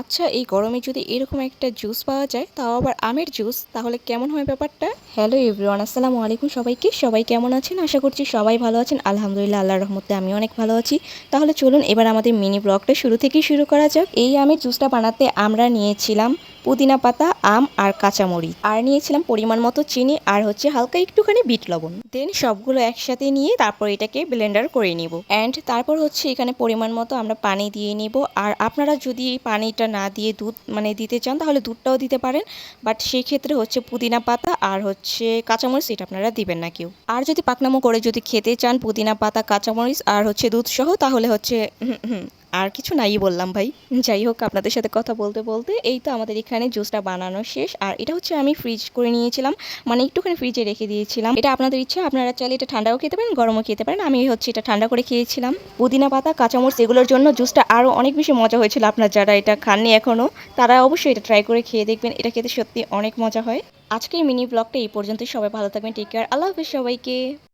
আচ্ছা, এই গরমে যদি এরকম একটা জুস পাওয়া যায়, তাও আবার আমের জুস, তাহলে কেমন হয় ব্যাপারটা? হ্যালো এভরিওয়ান, আসসালামু আলাইকুম সবাইকে। সবাই কেমন আছেন? আশা করছি সবাই ভালো আছেন। আলহামদুলিল্লাহ, আল্লাহর রহমতে আমি অনেক ভালো আছি। তাহলে চলুন এবার আমাদের মিনি ব্লগটা শুরু থেকেই শুরু করা যাক। এই আমের জুসটা বানাতে আমরা নিয়েছিলাম পুদিনা পাতা, আম আর কাঁচামরিচ, আর নিয়েছিলাম পরিমাণ মতো চিনি, আর হচ্ছে হালকা একটুখানি বিট লবণ। দেন সবগুলো একসাথে নিয়ে তারপর এটাকে ব্লেন্ডার করে নিব। অ্যান্ড তারপর হচ্ছে এখানে পরিমাণ মতো আমরা পানি দিয়ে নিব। আর আপনারা যদি এই পানিটা না দিয়ে দুধ দিতে চান, তাহলে দুধটাও দিতে পারেন। বাট সেই ক্ষেত্রে হচ্ছে পুদিনা পাতা আর হচ্ছে কাঁচামরিচ এটা আপনারা দিবেন না কেউ। আর যদি পাকনামো করে যদি খেতে চান পুদিনা পাতা, কাঁচামরিচ আর হচ্ছে দুধ সহ, তাহলে হচ্ছে আর কিছু নাই বললাম ভাই। যাই হোক, আপনাদের সাথে কথা বলতে বলতে এই তো আমাদের এখানে জুসটা বানানো শেষ। আর এটা হচ্ছে আমি ফ্রিজ করে নিয়েছিলাম, একটুখানি ফ্রিজে রেখে দিয়েছিলাম। এটা আপনাদের ইচ্ছা, আপনারা চাইলে এটা ঠান্ডাও খেতে পারেন, গরমও খেতে পারেন। আমি হচ্ছে এটা ঠান্ডা করে খেয়েছিলাম। পুদিনা পাতা, কাঁচামরিচ এগুলোর জন্য জুসটা আরও অনেক বেশি মজা হয়েছিল। আপনারা যারা এটা খাননি এখনও, তারা অবশ্যই এটা ট্রাই করে খেয়ে দেখবেন। এটা খেতে সত্যি অনেক মজা হয়। আজকের মিনি ব্লগটা এই পর্যন্তই। সবাই ভালো থাকবেন, টেক কেয়ার, আল্লাহ হাফিজ সবাইকে।